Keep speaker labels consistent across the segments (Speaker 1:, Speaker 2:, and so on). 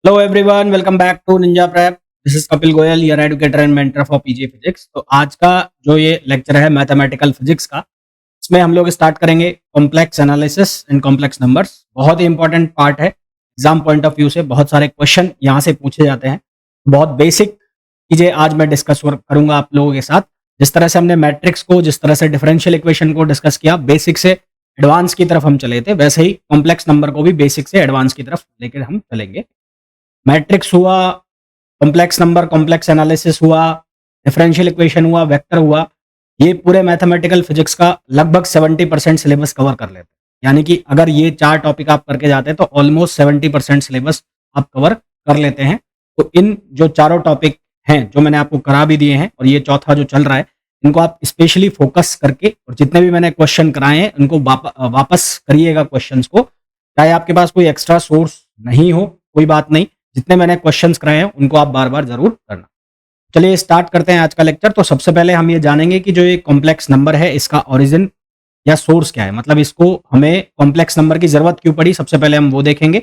Speaker 1: Hello everyone, welcome back to ninja prep. This is Kapil Goyal, your educator and mentor for PG physics. तो आज का जो ये lecture है मैथमेटिकल फिजिक्स का, इसमें हम लोग स्टार्ट करेंगे complex analysis and complex numbers. बहुत ही इंपॉर्टेंट पार्ट है एग्जाम पॉइंट ऑफ व्यू से, बहुत सारे क्वेश्चन यहाँ से पूछे जाते हैं। बहुत बेसिक चीज़ें आज मैं डिस्कस करूंगा आप लोगों के साथ। जिस तरह से हमने मैट्रिक्स को, जिस तरह से डिफरेंशियल इक्वेशन को डिस्कस किया, बेसिक से एडवांस की तरफ हम चले थे, वैसे ही कॉम्प्लेक्स नंबर को भी बेसिक से एडवांस की तरफ लेकर हम चलेंगे। मैट्रिक्स हुआ, कॉम्प्लेक्स नंबर, कॉम्प्लेक्स एनालिसिस हुआ, डिफरेंशियल इक्वेशन हुआ, वेक्टर हुआ, ये पूरे मैथमेटिकल फिजिक्स का लगभग 70% सिलेबस कवर कर लेते हैं। यानी कि अगर ये 4 टॉपिक आप करके जाते हैं तो ऑलमोस्ट 70% सिलेबस आप कवर कर लेते हैं। तो इन जो चारों टॉपिक हैं जो मैंने आपको करा भी दिए हैं, और ये चौथा जो चल रहा है, इनको आप स्पेशली फोकस करके, और जितने भी मैंने क्वेश्चन कराए हैं उनको वापस करिएगा क्वेश्चंस को। चाहे आपके पास कोई एक्स्ट्रा सोर्स नहीं हो, कोई बात नहीं, जितने मैंने क्वेश्चंस कराए हैं उनको आप बार बार जरूर करना। चलिए स्टार्ट करते हैं आज का लेक्चर। तो सबसे पहले हम ये जानेंगे कि जो ये कॉम्प्लेक्स नंबर है, इसका ओरिजिन या सोर्स क्या है, मतलब इसको हमें कॉम्प्लेक्स नंबर की जरूरत क्यों पड़ी, सबसे पहले हम वो देखेंगे।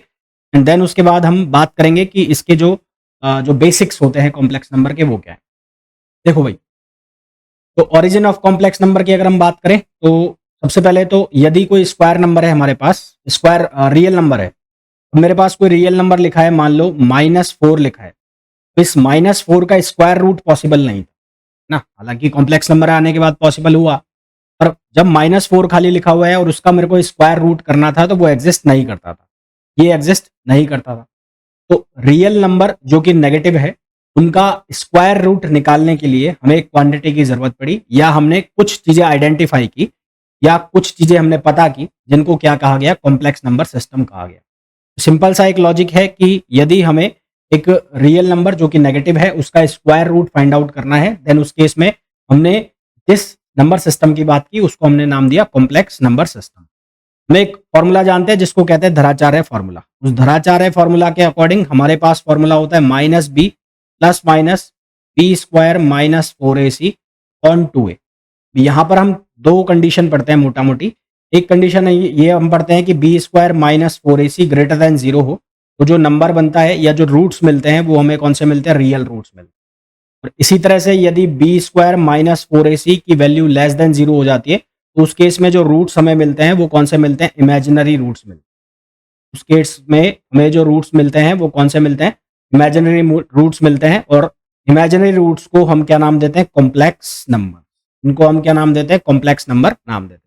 Speaker 1: एंड देन उसके बाद हम बात करेंगे कि इसके जो बेसिक्स होते हैं कॉम्प्लेक्स नंबर के, वो क्या है। देखो भाई, तो ओरिजिन ऑफ कॉम्प्लेक्स नंबर की अगर हम बात करें तो सबसे पहले तो यदि कोई स्क्वायर नंबर है हमारे पास, स्क्वायर रियल नंबर है, तो मेरे पास कोई रियल नंबर लिखा है, मान लो -4 लिखा है, तो इस -4 का स्क्वायर रूट पॉसिबल नहीं था ना। हालांकि कॉम्प्लेक्स नंबर आने के बाद पॉसिबल हुआ, पर जब -4 खाली लिखा हुआ है और उसका मेरे को स्क्वायर रूट करना था तो वो एग्जिस्ट नहीं करता था, ये एग्जिस्ट नहीं करता था। तो रियल नंबर जो कि नेगेटिव है, उनका स्क्वायर रूट निकालने के लिए हमें एक क्वांटिटी की जरूरत पड़ी, या हमने कुछ चीजें आइडेंटिफाई की, या कुछ चीजें हमने पता की, जिनको क्या कहा गया, कॉम्प्लेक्स नंबर सिस्टम कहा गया। सिंपल सा एक लॉजिक है कि यदि हमें एक रियल नंबर जो कि नेगेटिव है उसका स्क्वायर रूट फाइंड आउट करना है, देन उस केस में हमने जिस नंबर सिस्टम की बात की उसको हमने नाम दिया कॉम्प्लेक्स नंबर सिस्टम। हम एक फॉर्मूला जानते हैं जिसको कहते हैं धराचार्य फॉर्मूला। उस धराचार्य फॉर्मूला के अकॉर्डिंग हमारे पास फॉर्मूला होता है -b plus minus B square -4ac on 2a। यहाँ पर हम दो कंडीशन पढ़ते हैं मोटा मोटी। एक कंडीशन ये हम पढ़ते हैं कि B square -4ac greater than 0 हो, तो जो नंबर बनता है या जो रूट्स मिलते हैं वो हमें कौन से मिलते हैं, रियल रूट्स मिलते हैं। और इसी तरह से यदि बी स्क्वायर -4ac की वैल्यू लेस देन 0 हो जाती है, तो उस केस में जो रूट्स हमें मिलते हैं वो कौन से मिलते हैं, इमेजिनरी रूट्स मिलते हैं। उस केस में हमें जो रूट्स मिलते हैं वो कौन से मिलते हैं, इमेजिनरी रूट्स मिलते हैं। और इमेजिनरी रूट्स को हम क्या नाम देते हैं, कॉम्प्लेक्स नंबर। इनको हम क्या नाम देते हैं, कॉम्प्लेक्स नंबर नाम देते हैं।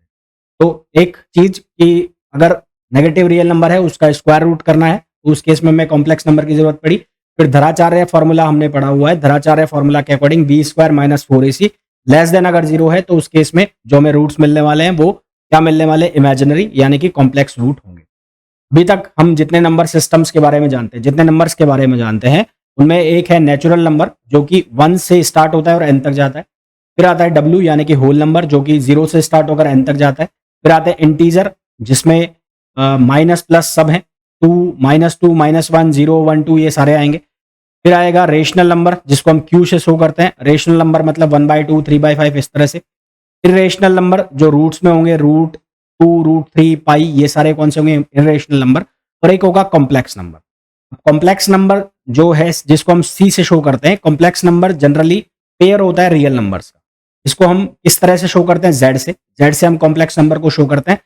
Speaker 1: तो एक चीज कि अगर नेगेटिव रियल नंबर है उसका स्क्वायर रूट करना है, तो उस केस में हमें कॉम्प्लेक्स नंबर की जरूरत पड़ी। फिर धराचार्य फॉर्मूला हमने पढ़ा हुआ है, धराचार्य फॉर्मूला के according B square -4ac less than अगर 0 है, तो उस केस में जो हमें रूट्स मिलने वाले हैं वो क्या मिलने वाले, इमेजिनरी, यानी कि कॉम्प्लेक्स रूट होंगे। अभी तक हम जितने नंबर सिस्टम्स के बारे में जानते हैं, जितने नंबर्स के बारे में जानते हैं, उनमें एक है नेचुरल नंबर जो कि 1 से स्टार्ट होता है और n तक जाता है। फिर आता है W यानी कि होल नंबर जो कि 0 से स्टार्ट होकर n तक जाता है। फिर आते हैं इंटीजर जिसमें माइनस प्लस सब है, 2 -2 -1 0 1 2 ये सारे आएंगे। फिर आएगा रेशनल नंबर जिसको हम Q से शो करते हैं। रेशनल नंबर मतलब 1/2 3/5 इस तरह से। इरेशनल नंबर जो रूट्स में होंगे, √2 √3 पाई, ये सारे कौन से होंगे, इरेशनल नंबर। और एक होगा कॉम्प्लेक्स नंबर। कॉम्प्लेक्स नंबर जो है जिसको हम C से शो करते हैं, कॉम्प्लेक्स नंबर जनरली पेयर होता है रियल नंबर्स का। इसको हम इस तरह से शो करते हैं Z से हम कॉम्प्लेक्स नंबर को शो करते हैं।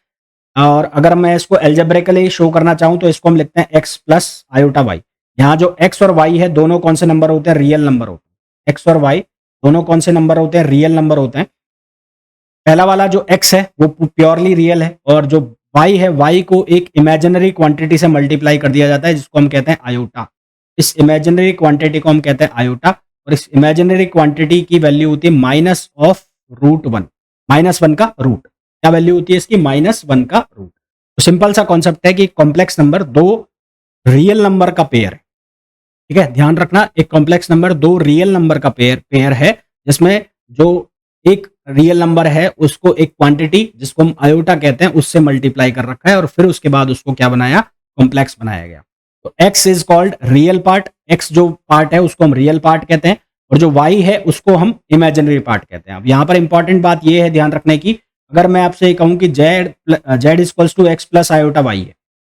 Speaker 1: और अगर मैं इसको एल्जेब्रिकली शो करना चाहूं तो इसको हम लिखते हैं x प्लस आयोटा वाई। यहाँ जो x और y है दोनों कौन से नंबर होते हैं, रियल नंबर होते हैं। x और y दोनों कौन से नंबर होते हैं, रियल नंबर होते हैं। पहला वाला जो x है वो प्योरली रियल है, और जो y है, y को एक इमेजिनरी क्वांटिटी से मल्टीप्लाई कर दिया जाता है जिसको हम कहते हैं आयोटा। इस इमेजिनरी क्वांटिटी को हम कहते हैं आयोटा, और इस इमेजिनरी क्वांटिटी की वैल्यू होती है -√1, -1 का रूट। क्या वैल्यू होती है इसकी, -1 का रूट। तो सिंपल सा कॉन्सेप्ट है कि कॉम्प्लेक्स नंबर दो रियल नंबर का पेयर है। ठीक है, ध्यान रखना, एक कॉम्प्लेक्स नंबर दो रियल नंबर का पेयर है, जिसमें जो एक रियल नंबर है उसको एक क्वांटिटी जिसको हम आयोटा कहते हैं उससे मल्टीप्लाई कर रखा है, और फिर उसके बाद उसको क्या बनाया, कॉम्प्लेक्स बनाया गया। तो x is called real part, x जो पार्ट है उसको हम रियल पार्ट कहते हैं, और जो y है उसको हम इमेजिनरी पार्ट कहते हैं। अब यहाँ पर इंपॉर्टेंट बात यह है ध्यान रखने की, अगर मैं आपसे कहूं कि z is equals to x plus iota y है,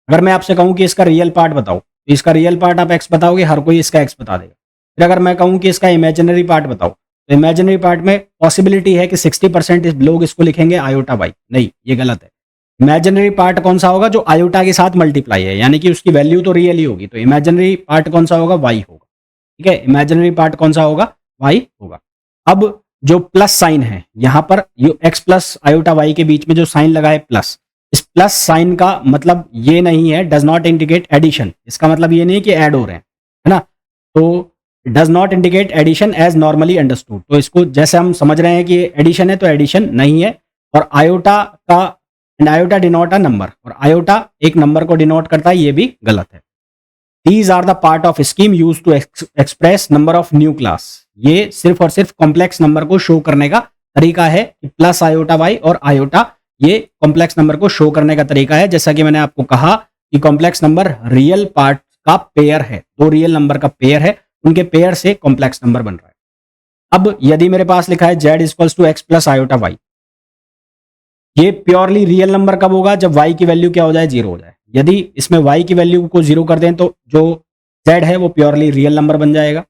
Speaker 1: अगर मैं आपसे कहूं कि इसका रियल पार्ट बताओ, तो इसका रियल पार्ट आप x बताओगे, हर कोई इसका x बता देगा। फिर अगर मैं कहूँ कि इसका इमेजिनरी पार्ट बताओ, तो इमेजिनरी पार्ट में पॉसिबिलिटी है कि 60% लोग इसको लिखेंगे आयोटा y। नहीं, ये गलत है। इमेजिनरी पार्ट कौन सा होगा? जो आयोटा के साथ मल्टीप्लाई है, यानी कि उसकी वैल्यू तो रियल ही होगी। तो इमेजिनरी पार्ट कौन सा होगा? y होगा। ठीक है, इमेजिनरी पार्ट कौन सा होगा? y होगा। अब जो प्लस साइन है यहां पर, ये x प्लस आयोटा y के बीच में जो साइन लगा है प्लस, इस प्लस साइन का मतलब ये नहीं है, डज नॉट इंडिकेट एडिशन। इसका मतलब ये नहीं कि ऐड हो रहे हैं, है ना। तो does not indicate addition as normally understood. तो इसको जैसे हम समझ रहे हैं कि एडिशन है, तो एडिशन नहीं है। और आयोटा का, and iota denote a number, और आयोटा एक नंबर को डिनोट करता है, ये भी गलत है। These are the part of scheme used to express number of new class। ये सिर्फ और सिर्फ कॉम्प्लेक्स नंबर को शो करने का तरीका है कि प्लस आयोटा y और आयोटा, ये कॉम्प्लेक्स नंबर को शो करने का तरीका है। जैसा कि मैंने आपको कहा कि कॉम्प्लेक्स नंबर रियल पार्ट का पेयर है, दो रियल नंबर का पेयर है, उनके पेयर से कॉम्प्लेक्स नंबर बन रहा है। अब यदि मेरे पास लिखा है z equals to X plus iota y, ये प्योरली रियल नंबर कब होगा? जब y की वैल्यू क्या हो जाए? 0 हो जाए। यदि इसमें y की वैल्यू को 0 कर दें तो जो z है वो प्योरली रियल नंबर बन जाएगा।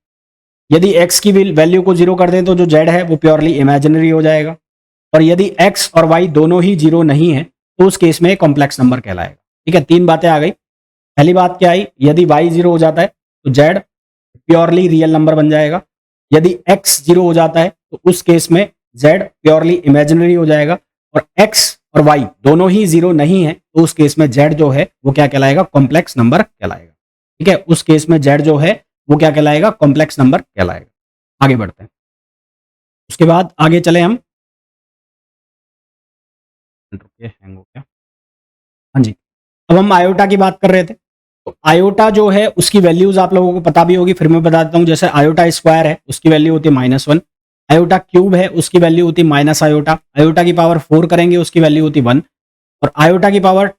Speaker 1: यदि x की वैल्यू को 0 कर दें तो जो z है वो प्योरली इमेजिनरी हो जाएगा। और यदि x और y दोनों ही 0 नहीं है तो उस केस में कॉम्प्लेक्स नंबर कहलाएगा। ठीक है, तीन बातें आ गई। पहली बात क्या आई? यदि y 0 हो जाता है तो z प्योरली रियल नंबर बन जाएगा। यदि x 0 हो जाता है तो उस केस में z प्योरली इमेजिनरी हो जाएगा। और x और y दोनों ही 0 नहीं है तो उस केस में z जो है वो क्या कहलाएगा? कॉम्प्लेक्स नंबर कहलाएगा। ठीक है, उस केस में z जो है वो क्या कहलाएगा? कॉम्प्लेक्स नंबर कहलाएगा। आगे बढ़ते हैं, उसके बाद आगे चले हम। हैंग हो गया। हाँ जी, अब हम आयोटा की बात कर रहे थे। तो आयोटा जो है उसकी वैल्यूज आप लोगों को पता भी होगी, फिर मैं बता देता हूँ। जैसे आयोटा स्क्वायर है उसकी वैल्यू होती है -1, आयोटा क्यूब है उसकी वैल्यू होती है माइनस आयोटा, आयोटा की पावर 4 करेंगे उसकी वैल्यू होती है 1, और आयोटा की पावर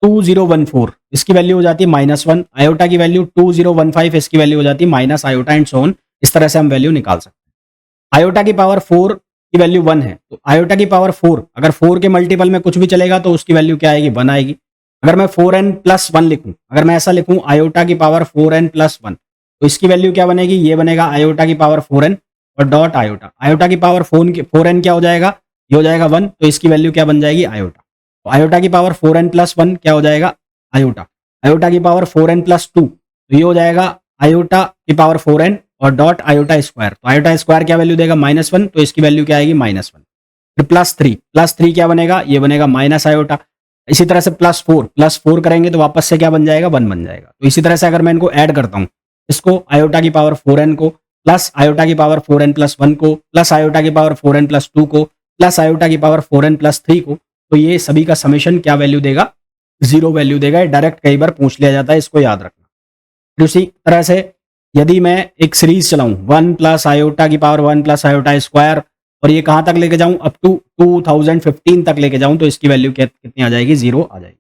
Speaker 1: 2014 इसकी वैल्यू हो जाती है -1, आयोटा की वैल्यू 2015 इसकी वैल्यू हो जाती है minus iota, and so on. इस तरह से हम वैल्यू निकाल सकते हैं। आयोटा की पावर 4 की वैल्यू 1 है, तो आयोटा की पावर 4, अगर 4 के मल्टीपल में कुछ भी चलेगा तो उसकी वैल्यू क्या आएगी? 1 आएगी। अगर मैं 4n+1 लिखूं, अगर मैं ऐसा लिखूं आयोटा की पावर 4n+1, तो इसकी वैल्यू क्या बनेगी? ये बनेगा आयोटा की पावर 4n और डॉट आयोटा। आयोटा की पावर 4n क्या हो जाएगा? ये हो जाएगा 1, तो इसकी वैल्यू क्या बन जाएगी? आयोटा। तो आयोटा की पावर 4n+1 क्या हो जाएगा? आयोटा। आयोटा की पावर 4n+2, तो ये हो जाएगा आयोटा की पावर 4n और डॉट आयोटा स्क्वायर। तो आयोटा स्क्वायर क्या वैल्यू देगा? -1, तो इसकी वैल्यू क्या आएगी? -1। फिर +3 क्या बनेगा? ये बनेगा माइनस आयोटा। इसी तरह से +4 करेंगे तो वापस से क्या बन जाएगा? 1 बन जाएगा। तो इसी तरह से अगर मैं इनको ऐड करता हूं, इसको आयोटा की पावर 4n को प्लस आयोटा की पावर 4n+1 को प्लस आयोटा की पावर 4n+2 को प्लस आयोटा की पावर 4n+3 को, तो ये सभी का समेशन क्या वैल्यू देगा? 0 वैल्यू देगा। डायरेक्ट कई बार पूछ लिया जाता है, इसको याद रखना। फिर उसी तरह से यदि मैं एक सीरीज चलाऊं 1 प्लस आयोटा की पावर 1 प्लस आयोटा स्क्वायर, और ये कहां तक लेके जाऊं? अप टू 2015 तक लेके जाऊं, तो इसकी वैल्यू कितनी आ जाएगी? 0 आ जाएगी।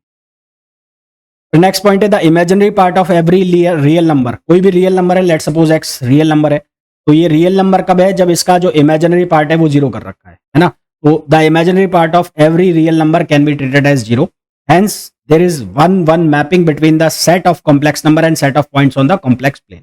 Speaker 1: नेक्स्ट पॉइंट है the imaginary part of every real number. कोई भी रियल नंबर है, let suppose x real number है, तो ये रियल नंबर कब है? जब इसका जो इमेजिनरी पार्ट है वो 0 कर रखा है ना। तो the imaginary part of every real number can be treated as 0, hence there is one mapping between the set of complex number and set of points on the complex plane.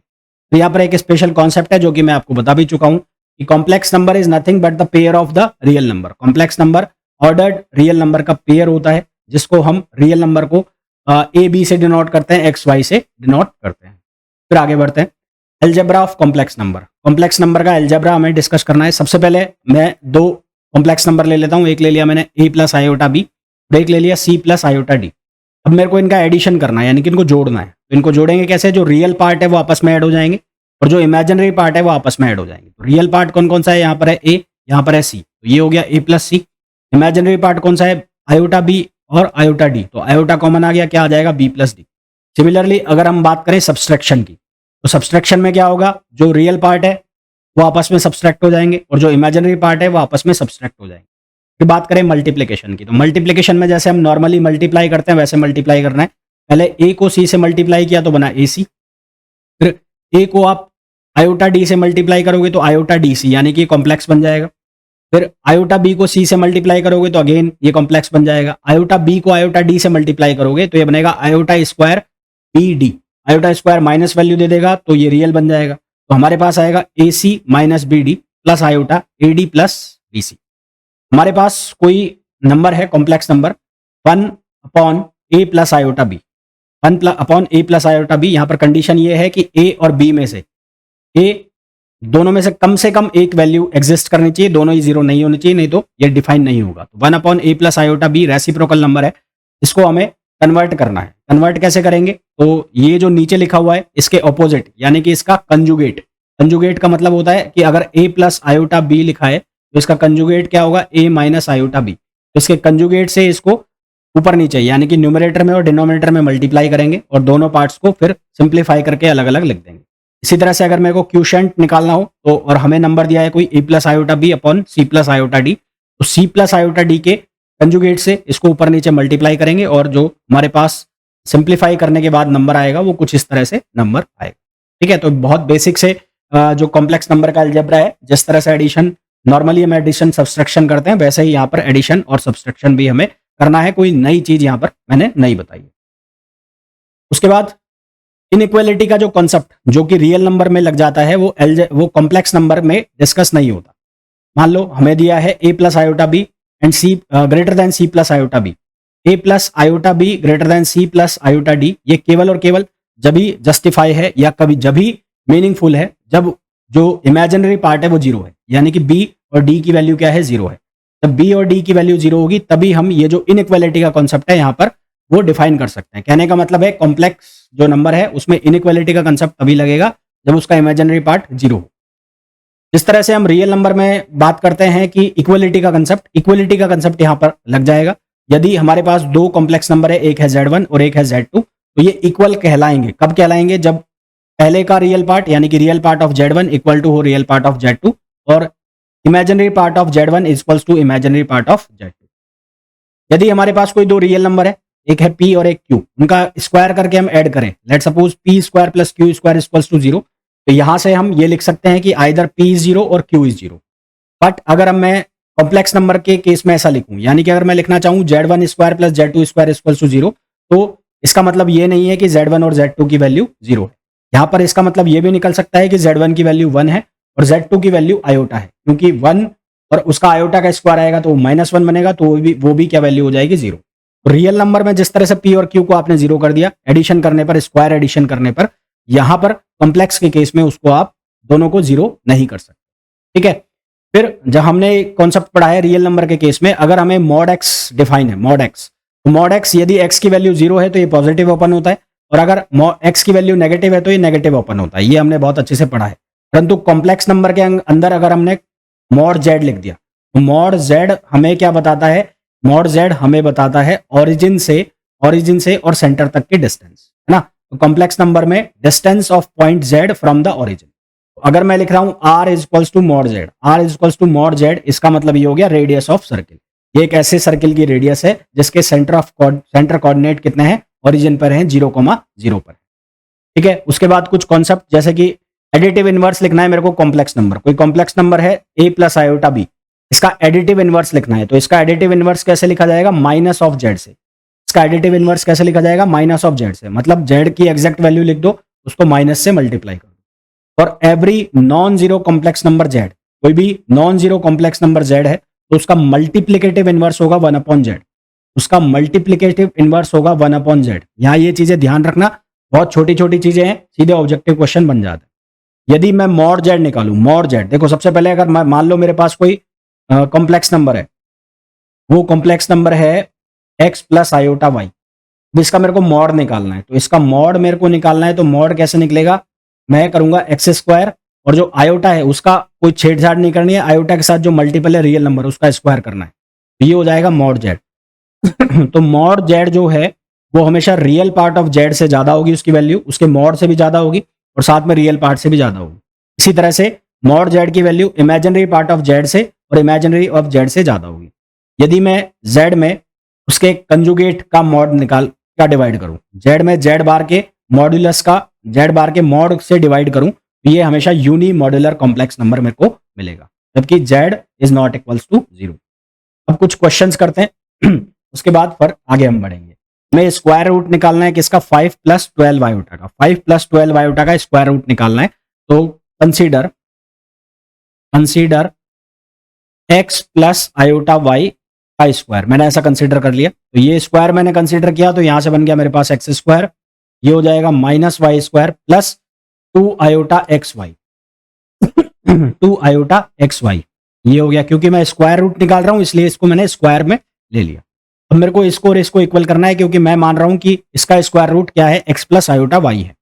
Speaker 1: तो यहाँ पर एक स्पेशल कॉन्सेप्ट है जो कि मैं आपको बता भी चुका हूं कि complex number is nothing but the pair of the real number. Complex number ordered real number का पेयर होता है, जिसको हम रियल नंबर को ए बी से डिनोट करते हैं, एक्स वाई से डिनोट करते हैं। फिर आगे बढ़ते हैं, algebra of complex number. Complex number का अलजेब्रा हमें डिस्कस करना है। सबसे पहले मैं दो कॉम्प्लेक्स नंबर ले लेता हूं। एक ले लिया मैंने a प्लस आयोटा बी, और एक ले लिया c प्लस आयोटा डी। अब मेरे को इनका एडिशन करना है, यानी कि इनको जोड़ना है। तो इनको जोड़ेंगे कैसे? जो रियल पार्ट है वो आपस में ऐड हो जाएंगे और जो इमेजिनरी पार्ट है वो आपस में ऐड हो जाएंगे। तो रियल पार्ट कौन कौन सा है? यहाँ पर है a, यहाँ पर है c, तो ये हो गया a plus C. Imaginary part कौन सा है? आयोटा b और आयोटा डी, तो आयोटा कॉमन आ गया, क्या आ जाएगा? b plus D. सिमिलरली अगर हम बात करें सब्सट्रैक्शन की, तो सब्सट्रैक्शन में क्या होगा? जो रियल पार्ट है वो आपस में सब्सट्रैक्ट हो जाएंगे और जो इमेजिनरी पार्ट है वो आपस में सब्सट्रैक्ट हो जाएंगे। फिर बात करें मल्टीप्लिकेशन की, तो मल्टीप्लिकेशन में जैसे हम नॉर्मली मल्टीप्लाई करते हैं वैसे मल्टीप्लाई करना है। पहले a को c से मल्टीप्लाई किया तो बना ac, फिर a को आप आयोटा d से मल्टीप्लाई करोगे तो आयोटा dc, यानी कि कॉम्प्लेक्स बन जाएगा। फिर आयोटा b को c से मल्टीप्लाई करोगे तो अगेन ये कॉम्प्लेक्स बन जाएगा। आयोटा b को आयोटा d से मल्टीप्लाई करोगे तो ये बनेगा iota square bd। Iota square minus value दे देगा तो ये रियल बन जाएगा। तो हमारे पास आएगा AC minus BD plus iota AD plus BC। हमारे पास कोई नंबर है complex number 1 upon A plus iota B, 1 upon A plus iota B। यहाँ पर कंडीशन ये है कि A और B में से A दोनों में से कम एक वैल्यू एग्जिस्ट करनी चाहिए, दोनों ही जीरो नहीं होनी चाहिए, नहीं तो ये डिफाइन नहीं होगा। तो 1 upon A plus iota B reciprocal number है, इसको हमें कन्वर्ट करना है। कन्वर्ट कैसे करेंगे? तो ये जो नीचे लिखा हुआ है इसके ऑपोजिट यानी कि इसका कंजुगेट। कंजुगेट का मतलब होता है कि अगर A प्लस आयोटा B लिखा है तो इसका कंजुगेट क्या होगा? A minus iota B। तो इसके कंजुगेट से इसको ऊपर नीचे यानी कि न्यूमरेटर में और डिनोमिनेटर में मल्टीप्लाई करेंगे और दोनों पार्ट्स को फिर सिंप्लीफाई करके अलग अलग लिख देंगे। इसी तरह से अगर मेरे को क्यूशेंट निकालना हो तो, और हमें नंबर दिया है कोई A plus iota B upon C plus iota D, तो C प्लस आयोटा D के कंजुगेट से इसको ऊपर नीचे मल्टीप्लाई करेंगे और जो हमारे पास सिंप्लीफाई करने के बाद नंबर आएगा वो कुछ इस तरह से नंबर आएगा। ठीक है, तो बहुत बेसिक से जो कॉम्प्लेक्स नंबर का अलजेब्रा है, जिस तरह से एडिशन नॉर्मली हम एडिशन सब्सट्रैक्शन करते हैं वैसे ही यहाँ पर एडिशन और सब्सट्रैक्शन भी हमें करना है। कोई नई चीज यहाँ पर मैंने नहीं बताई। उसके बाद इनइक्वालिटी का जो कॉन्सेप्ट जो कि रियल नंबर में लग जाता है वो कॉम्प्लेक्स नंबर में डिस्कस नहीं होता। मान लो हमें दिया है A plus iota B and C greater than C plus iota B। A plus iota B greater than C plus iota D, ये केवल और केवल जब ही जस्टिफाई है या कभी जब ही मीनिंगफुल है जब जो इमेजिनरी पार्ट है वो जीरो है, यानी कि B और D की वैल्यू क्या है? जीरो है। जब B और D की वैल्यू जीरो होगी तभी हम ये जो इनइक्वालिटी का कॉन्सेप्ट है यहाँ पर वो डिफाइन कर सकते हैं। कहने का मतलब है कॉम्प्लेक्स जो नंबर है उसमें इनइक्वालिटी का कंसेप्ट तभी लगेगा जब उसका इमेजिनरी पार्ट जीरो हो। जिस तरह से हम रियल नंबर में बात करते हैं कि इक्वलिटी का कंसेप्ट यहाँ पर लग जाएगा। यदि हमारे पास दो कॉम्प्लेक्स नंबर है, एक है Z1 और एक है Z2, तो ये इक्वल कहलाएंगे। कब कहलाएंगे? जब पहले का रियल पार्ट यानी कि real part of Z1 equal to हो रियल पार्ट ऑफ Z2 और imaginary part of Z1 equals to imaginary part of Z2। यदि हमारे पास कोई दो रियल नंबर है, एक है P और एक Q, उनका स्क्वायर करके हम ऐड करें, let suppose P square plus Q square equals to 0, तो यहां से हम ये लिख सकते हैं कि आइदर P इज 0 और Q इज 0। बट अगर मैं कॉम्प्लेक्स नंबर के केस में ऐसा लिखूं, यानी कि अगर मैं लिखना चाहूं Z1 square plus Z2 square equals to 0, तो इसका मतलब ये नहीं है कि Z1 और Z2 की वैल्यू 0 है। यहां पर इसका मतलब ये भी निकल सकता है कि Z1 की वैल्यू 1 है और Z2 की वैल्यू आयोटा है, क्योंकि 1 और उसका आयोटा का स्क्वायर आएगा तो -1 बनेगा, तो वो भी क्या वैल्यू हो जाएगी? 0। रियल नंबर में जिस तरह से P और Q को आपने 0 कर दिया एडिशन करने पर, स्क्वायर एडिशन करने पर, यहां पर कॉम्प्लेक्स के केस में उसको आप दोनों को 0 नहीं कर सकते। ठीक है, फिर जब हमने कॉन्सेप्ट पढ़ा है रियल नंबर के केस में, अगर हमें मॉड x डिफाइन है, मॉड x, तो मॉड x यदि x की वैल्यू 0 है तो ये पॉजिटिव ओपन होता है, और अगर x की वैल्यू नेगेटिव है तो ये नेगेटिव ओपन होता है। ये हमने बहुत अच्छे से पढ़ा है। परंतु कॉम्प्लेक्स नंबर के अंदर अगर हमने मॉड z लिख दिया तो मॉड z हमें क्या बताता है? मॉड z हमें बताता है ओरिजिन से और सेंटर तक की डिस्टेंस, है ना। तो कॉम्प्लेक्स नंबर में distance of point z from the origin. अगर मैं लिख रहा हूं r is equals to mod z, इसका मतलब ये हो गया रेडियस ऑफ सर्किल। ये एक ऐसे सर्किल की रेडियस है जिसके सेंटर कोऑर्डिनेट कितने हैं? ओरिजिन पर हैं, 0,0 पर। ठीक है, उसके बाद कुछ कॉन्सेप्ट जैसे कि एडिटिव इनवर्स लिखना है मेरे को कॉम्प्लेक्स नंबर। कोई कॉम्प्लेक्स नंबर है A प्लस आयोटा B, इसका एडिटिव इनवर्स लिखना है, तो इसका एडिटिव इनवर्स कैसे लिखा जाएगा? माइनस ऑफ z से। इसका एडिटिव इनवर्स कैसे लिखा जाएगा? माइनस ऑफ z से, मतलब z की एग्जैक्ट वैल्यू लिख दो, उसको माइनस से मल्टीप्लाई कर दो। और every non zero complex number z, कोई भी non zero complex number z है तो उसका मल्टीप्लिकेटिव इनवर्स होगा 1/z। उसका मल्टीप्लिकेटिव इनवर्स होगा 1/z। यहां ये चीजें ध्यान रखना, बहुत छोटी छोटी चीजें हैं, सीधे ऑब्जेक्टिव क्वेश्चन बन जाता है। यदि मैं मॉड z निकालूं, मॉड z, देखो सबसे पहले अगर मान लो मेरे पास कोई कॉम्प्लेक्स नंबर है, वो कॉम्प्लेक्स नंबर है x प्लस आयोटा y, इसका मेरे को मॉड निकालना है। तो इसका मॉड मेरे को निकालना है, तो मॉड कैसे निकलेगा? मैं करूंगा x स्क्वायर, और जो आयोटा है उसका कोई छेड़छाड़ नहीं करनी है, आयोटा के साथ जो मल्टीपल है रियल नंबर उसका स्क्वायर करना है, तो ये हो जाएगा मॉड z। तो मॉड z जो है वो हमेशा रियल पार्ट ऑफ z से ज्यादा होगी, उसकी वैल्यू उसके मॉड से भी ज्यादा होगी और साथ में रियल पार्ट से भी ज्यादा होगी। इसी तरह से मॉड z की value imaginary part of z से और इमेजिनरी ऑफ z से ज्यादा होगी। यदि मैं z में उसके कंजुगेट का मॉड निकाल क्या डिवाइड करूं, z में z बार के मॉड्यूलस का z बार के मॉड से डिवाइड करूं, तो ये हमेशा यूनी मॉड्यूलर कॉम्प्लेक्स नंबर मेरे को मिलेगा, जबकि z is not equals to 0। अब कुछ क्वेश्चंस करते हैं उसके बाद फिर आगे हम बढ़ेंगे। हमें स्क्वायर रूट निकालना है किसका, 5 प्लस 12 आयोटा का, 5 प्लस 12 आयोटा का स्क्वायर रूट निकालना है। तो consider X plus iota Y का स्क्वायर, मैंने ऐसा कंसीडर कर लिया। तो ये स्क्वायर मैंने कंसीडर किया तो यहां से बन गया मेरे पास एक्स स्क्वायर, ये हो जाएगा minus Y square plus 2 iota X Y 2 iota X Y, ये हो गया। क्योंकि मैं स्क्वायर रूट निकाल रहा हूं इसलिए इसको मैंने स्क्वायर में ले लिया। अब मेरे को इसको और इसको इक्वल करना है, क्योंकि मैं मान रहा हूं कि इसका स्क्वायर रूट क्या है, एक्स प्लस आयोटा वाई है।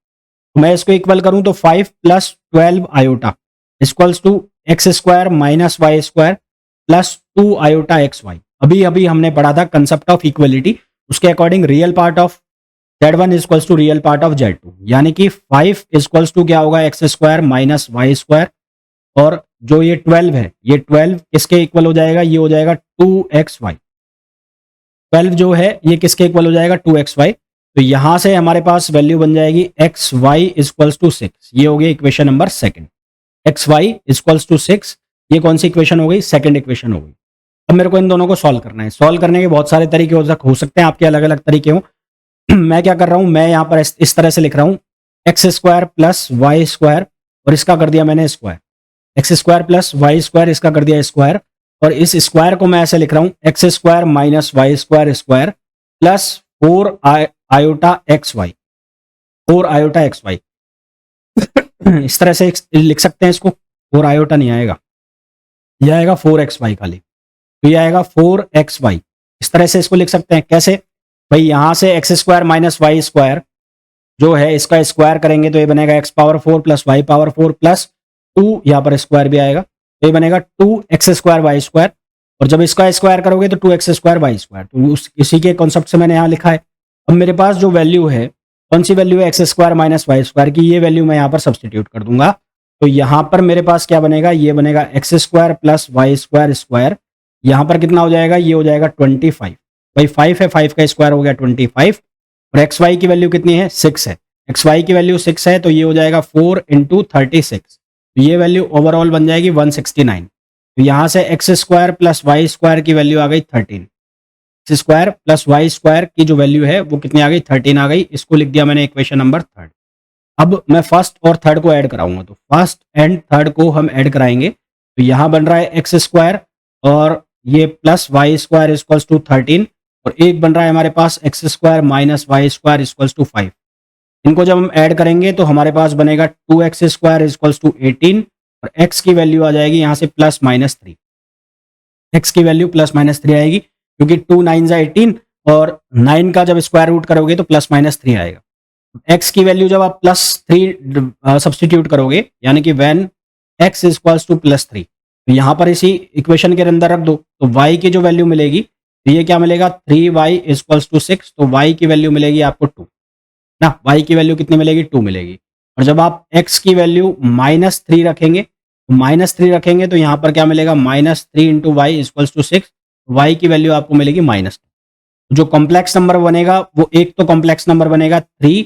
Speaker 1: तो मैं इसको इक्वल करूं तो 5 plus 12 iota equals to X square minus Y square plus 2 iota X Y. अभी अभी हमने पढ़ा था कंसेप्ट ऑफ इक्वलिटी, उसके according real part of z1 equals to real part of z2, यानी कि 5 इक्वल्स टू क्या होगा, X square minus Y square, और जो ये 12 है, ये 12 किसके इक्वल हो जाएगा, ये हो जाएगा 2xy। 12 जो है ये किसके इक्वल हो जाएगा, 2xy। तो यहां से हमारे पास वैल्यू बन जाएगी xy इक्वल्स टू 6। ये हो गई equation number second, xy equals to 6। ये कौन सी इक्वेशन हो गई, सेकंड इक्वेशन हो गई। अब मेरे को इन दोनों को सॉल्व करना है। सॉल्व करने के बहुत सारे तरीके हो सकते हैं, आपके अलग अलग तरीके हो। मैं क्या कर रहा हूं, मैं यहां पर इस तरह से लिख रहा हूं, X square plus Y square, और इसका कर दिया मैंने square, X square plus Y square, इसका कर दिया स्क्वायर, और इस स्क्वायर को मैं ऐसे लिख रहा हूं, X square minus Y square square plus 4 iota X Y, 4 iota X Y. इस तरह से लिख सकते हैं इसको, 4 आयोटा नहीं आएगा, यह आएगा 4xy खाली, तो ये आएगा 4xy। इस तरह से इसको लिख सकते हैं। कैसे भाई, यहां से X square minus Y square जो है इसका स्क्वायर करेंगे तो ये बनेगा X power 4 plus Y power 4 plus 2, यहाँ पर स्क्वायर भी आएगा तो ये बनेगा 2x स्क्वायर वाई स्क्वायर, और जब इसका स्क्वायर करोगे तो 2x स्क्वायर वाई स्क्वायर। तो इसी के कॉन्सेप्ट से मैंने यहाँ लिखा है। अब मेरे पास जो वैल्यू है, कौन सी वैल्यू है, X square minus Y square की, ये वैल्यू मैं यहाँ पर सब्सटीट्यूट कर दूंगा। तो यहाँ पर मेरे पास क्या बनेगा, ये बनेगा X square plus Y square square, यहाँ पर कितना हो जाएगा, ये हो जाएगा 25। भाई 5 है, 5 का स्क्वायर हो गया 25, और एक्स वाई की वैल्यू कितनी है, 6 है। एक्स वाई की वैल्यू 6 है तो ये हो जाएगा 4 इंटू 36, तो ये वैल्यू ओवरऑल बन जाएगी 169। तो यहाँ से X square plus Y square की वैल्यू आ गई 13, X square plus Y square की जो वैल्यू है वो कितनी आ गई, 13 आ गई। इसको लिख दिया मैंने इक्वेशन नंबर 3। अब मैं फर्स्ट और थर्ड को ऐड कराऊंगा, तो फर्स्ट एंड थर्ड को हम ऐड कराएंगे। तो यहाँ बन रहा है एक्स स्क्वायर और ये plus Y square equals to 13, और एक बन रहा है हमारे पास x square minus Y square equals to 5। इनको जब हम ऐड करेंगे तो हमारे पास बनेगा 2x स्क्वायर इक्वल्स टू 18, और x की वैल्यू आ जाएगी यहाँ से प्लस माइनस 3। x की वैल्यू प्लस माइनस 3 आएगी, क्योंकि 2 9 18, और 9 का जब स्क्वायर रूट करोगे तो प्लस माइनस 3 आएगा। x की वैल्यू जब आप प्लस 3 सब्सटीट्यूट करोगे, यानी कि when x equals two plus 3, तो यहाँ पर इसी इक्वेशन के अंदर रख दो, तो y की जो वैल्यू मिलेगी, तो ये क्या मिलेगा, 3y इक्वल्स टू 6, तो y की वैल्यू मिलेगी आपको 2 ना, y की वैल्यू कितनी मिलेगी, 2 मिलेगी। और जब आप x की वैल्यू -3 रखेंगे, तो -3 रखेंगे तो यहाँ पर क्या मिलेगा, -3 into Y equals to 6, y की वैल्यू आपको मिलेगी -2। जो कॉम्प्लेक्स नंबर बनेगा वो एक तो कॉम्प्लेक्स नंबर बनेगा 3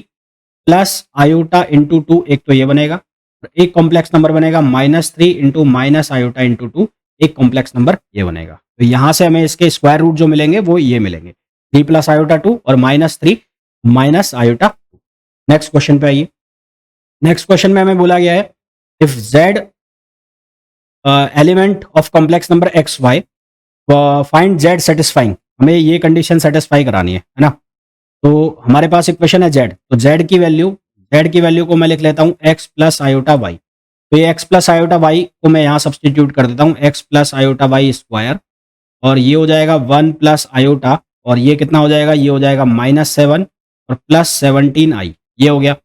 Speaker 1: प्लस आयोटा इंटू 2, एक तो ये बनेगा, और एक कॉम्प्लेक्स नंबर बनेगा -3 इंटू माइनस आयोटा इंटू 2, एक कॉम्प्लेक्स नंबर ये बनेगा। तो यहाँ से हमें इसके स्क्वायर रूट जो मिलेंगे वो ये मिलेंगे, 3 प्लस आयोटा 2 और -3 माइनस आयोटा 2। नेक्स्ट क्वेश्चन पे आइए। नेक्स्ट क्वेश्चन में हमें बोला गया है, if z element of complex number X Y find z satisfying, हमें ये कंडीशन सेटिस्फाई करानी है ना। तो हमारे पास इक्वेशन है z, तो z की वैल्यू को मैं लिख लेता हूँ x प्लस आयोटा वाई। तो ये x प्लस आयोटा वाई को मैं यहाँ सब्सटीट्यूट कर देता हूँ, x plus iota Y square, और ये हो जाएगा 1 प्लस आयोटा, और ये कितना हो जाएगा, ये हो जाएगा -7 और प्लस 17i, ये हो गया।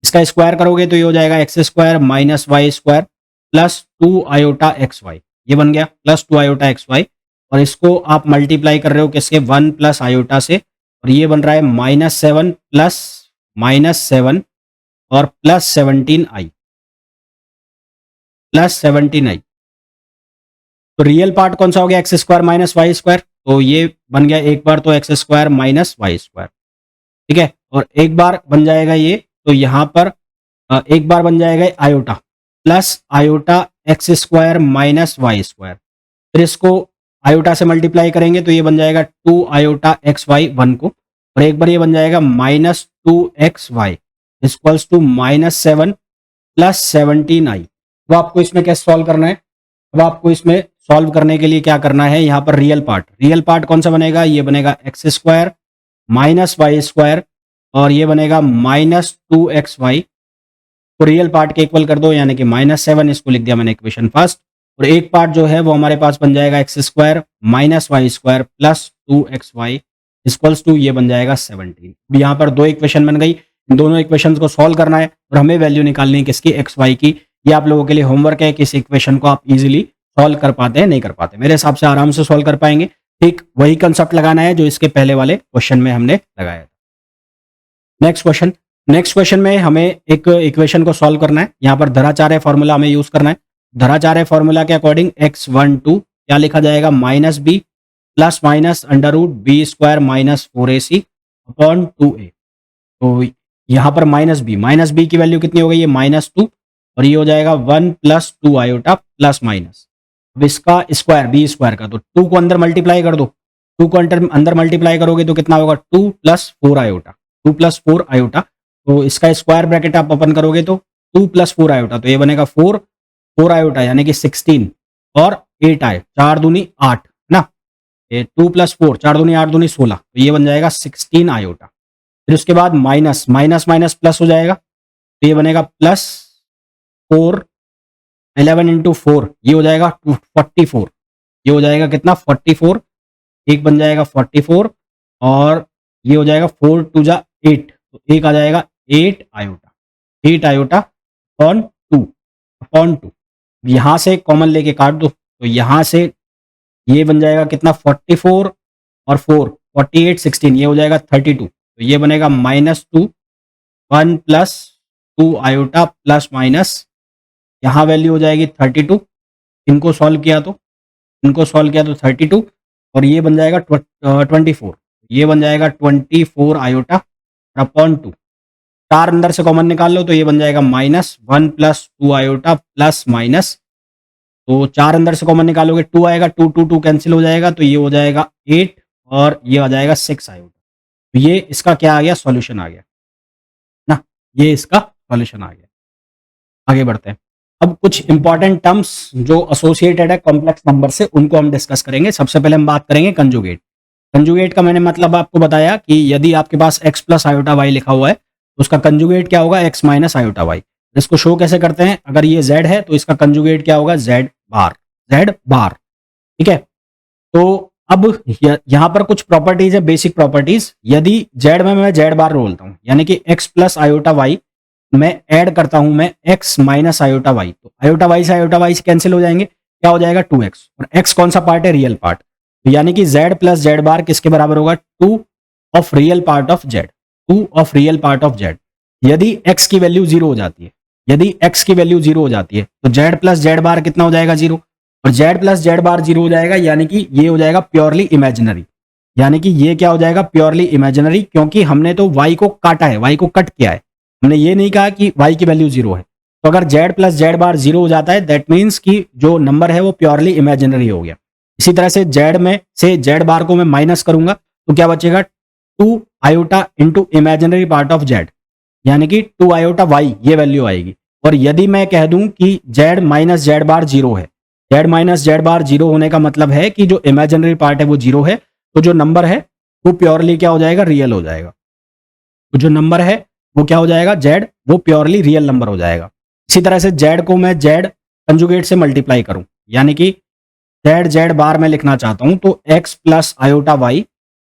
Speaker 1: इसका स्क्वायर करोगे तो ये हो जाएगा X square minus Y square plus 2 iota X Y, ये बन गया प्लस 2 आयोटा एक्स वाई, और इसको आप मल्टीप्लाई कर रहे हो किसके, 1 प्लस आयोटा से, और ये बन रहा है -7 प्लस -7 और प्लस 17i, प्लस 17i। तो रियल पार्ट कौन सा हो गया, X square minus Y square, तो ये बन गया एक बार तो X square minus Y square, ठीक है, और एक बार बन जाएगा ये, तो यहाँ पर एक बार बन जाएगा iota plus iota X square minus Y square, फिर इसको आयोटा से मल्टीप्लाई करेंगे तो ये बन जाएगा 2 आयोटा एक्स वाई 1 को, और एक बार ये बन जाएगा -2xy equals to -7 plus 17i। अब आपको इसमें कैसे सॉल्व करना है? अब आपको इसमें सॉल्व करने के लिए क्या करना है, यहाँ पर रियल पार्ट कौन सा बनेगा? ये बनेगा X square minus Y square और ये बनेगा -2xy को रियल पार्ट के इक्वल कर दो, यानी कि -7, इसको लिख दिया मैंने इक्वेशन फर्स्ट। और एक पार्ट जो है वो हमारे पास बन जाएगा X square minus Y square plus 2xy equals to ये बन जाएगा 17। अब यहाँ पर दो इक्वेशन बन गई, इन दोनों इक्वेशन को सॉल्व करना है और हमें वैल्यू निकालनी है किसकी? एक्स वाई की। ये आप लोगों के लिए होमवर्क है कि इस इक्वेशन को आप इजीली सॉल्व कर पाते हैं, नहीं कर पाते। मेरे हिसाब से आराम से सॉल्व कर पाएंगे। ठीक वही कंसेप्ट लगाना है जो इसके पहले वाले क्वेश्चन में हमने लगाया था। नेक्स्ट क्वेश्चन में हमें एक इक्वेशन को सॉल्व करना है। यहाँ पर धराचार्य फॉर्मूला हमें यूज करना है। धराचार्य फॉर्मूला के अकॉर्डिंग x12 क्या लिखा जाएगा? -b plus minus under root B square minus 4ac upon 2a। तो यहाँ पर माइनस बी की वैल्यू कितनी हो गई? ये -2 और ये हो जाएगा 1 प्लस 2 आयोटा प्लस माइनस। अब इसका स्क्वायर बी स्क्वायर का, तो 2 को अंदर मल्टीप्लाई कर दो। 2 को अंदर मल्टीप्लाई करोगे तो कितना होगा? 2 प्लस 4 आयोटा। 2 प्लस 4 आयोटा, तो इसका स्क्वायर ब्रैकेट आप ओपन करोगे तो 2 प्लस 4 आयोटा, तो ये बनेगा 4 आयोटा यानी कि 16 और 8 आए, 4 दूनी 8 ना, ये 2 प्लस 4 4 दूनी 8 दूनी 16, तो ये बन जाएगा 16 आयोटा। फिर उसके बाद माइनस माइनस प्लस हो जाएगा, तो ये बनेगा प्लस 4 11 इंटू 4, ये हो जाएगा 44। ये हो जाएगा कितना? 44। एक बन जाएगा 44 और ये हो जाएगा 4 टू जा 8, तो एक आ जाएगा 8 आयोटा अपॉन 2। यहाँ से कॉमन लेके काट दो, तो यहाँ से ये बन जाएगा कितना? 44 और 4 48 16, ये हो जाएगा 32। तो ये बनेगा -2 1 प्लस 2 आयोटा प्लस माइनस, यहाँ वैल्यू हो जाएगी 32। इनको सॉल्व किया तो 32 और ये बन जाएगा 24। ये बन जाएगा 24 आयोटा अपॉन 2। 4 अंदर से कॉमन निकाल लो तो ये बन जाएगा -1 प्लस 2 आयोटा प्लस माइनस। तो 4 अंदर से कॉमन निकालोगे 2 आएगा, 2 कैंसिल हो जाएगा, तो ये हो जाएगा 8 और ये आ जाएगा 6 आयोटा। तो ये इसका क्या आ गया? सॉल्यूशन आ गया ना, ये इसका सॉल्यूशन आ गया। आगे बढ़ते हैं। अब कुछ इंपॉर्टेंट टर्म्स जो एसोसिएटेड है कॉम्प्लेक्स नंबर से, उनको हम डिस्कस करेंगे। सबसे पहले हम बात करेंगे कंजुगेट। कंजुगेट का मैंने मतलब आपको बताया कि यदि आपके पास x प्लस आयोटा वाई लिखा हुआ है तो उसका कंजुगेट क्या होगा? x minus iota Y. इसको शो कैसे करते हैं? अगर ये z है तो इसका कंजुगेट क्या होगा? z बार। ठीक है, तो अब यहाँ पर कुछ प्रॉपर्टीज है, बेसिक प्रॉपर्टीज। यदि z में मैं z बार बोलता हूँ, यानी कि x प्लस आयोटा वाई मैं ऐड करता हूं मैं x माइनस आयोटा वाई, तो आयोटा वाई से कैंसिल हो जाएंगे, क्या हो जाएगा? 2x। और x कौन सा पार्ट है? Real part. तो यानी कि z प्लस z बार किसके बराबर होगा? 2 of real part of z। यदि x की वैल्यू 0 हो जाती है, तो z प्लस z बार कितना हो जाएगा? 0। और z प्लस z बार 0 हो जाएगा, यानी कि ये हो जाएगा प्योरली इमेजिनरी। यानी कि ये क्या हो जाएगा? प्योरली इमेजिनरी, क्योंकि हमने तो y को काटा है, y को कट किया है। हमने ये नहीं कहा कि y की वैल्यू 0 है। तो अगर z प्लस z बार 0 हो जाता है, दैट मीन्स कि जो नंबर है वो प्योरली इमेजिनरी हो गया। इसी तरह से z में से z बार को मैं माइनस करूंगा तो क्या बचेगा? 2 iota into imaginary part of z, यानी कि 2 आयोटा y, ये वैल्यू आएगी। और यदि मैं कह दूं कि z माइनस z बार 0 है, z माइनस z बार 0 होने का मतलब है कि जो इमेजिनरी पार्ट है वो 0 है, तो जो नंबर है वो प्योरली क्या हो जाएगा? रियल हो जाएगा। तो जो नंबर है वो क्या हो जाएगा? z, वो प्योरली रियल नंबर हो जाएगा। इसी तरह से z को मैं z कंजुगेट से मल्टीप्लाई करूं, यानी कि z बार में लिखना चाहता हूं तो x प्लस आयोटा वाई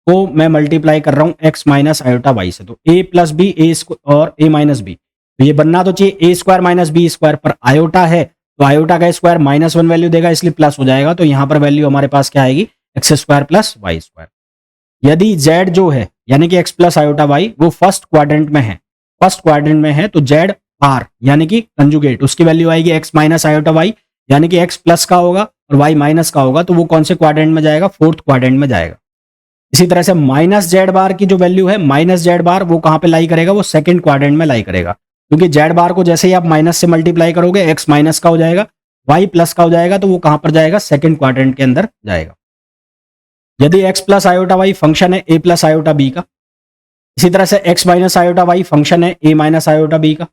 Speaker 1: को मैं मल्टीप्लाई कर रहा हूं x माइनस आयोटा वाई से, तो a प्लस बी और a माइनस बी, तो ये बनना तो चाहिए a square minus B square, पर आयोटा है तो आयोटा का स्क्वायर -1 वैल्यू देगा, इसलिए प्लस हो जाएगा। तो यहां पर वैल्यू हमारे पास क्या आएगी? X square plus Y square. यदि z जो है यानी कि x प्लस आयोटा वाई वो फर्स्ट क्वाड्रेंट में है, तो z बार यानी कि कंजुगेट, उसकी वैल्यू आएगी x माइनस आयोटा वाई, यानी कि x प्लस का होगा और y माइनस का होगा, तो वो कौन से क्वाड्रेंट में जाएगा? फोर्थ क्वाड्रेंट में जाएगा। इसी तरह से माइनस जेड बार की जो वैल्यू है, माइनस जेड बार वो कहां पे लाई करेगा? वो सेकंड क्वाड्रेंट में लाई करेगा, क्योंकि जेड बार को जैसे ही आप माइनस से मल्टीप्लाई करोगे x माइनस का हो जाएगा, y प्लस का हो जाएगा, तो वो कहां पर जाएगा? सेकंड क्वाड्रेंट के अंदर जाएगा। यदि x plus iota Y function है a प्लस आयोटा बी का, इसी तरह से x minus iota Y function है a माइनस आयोटा बी का,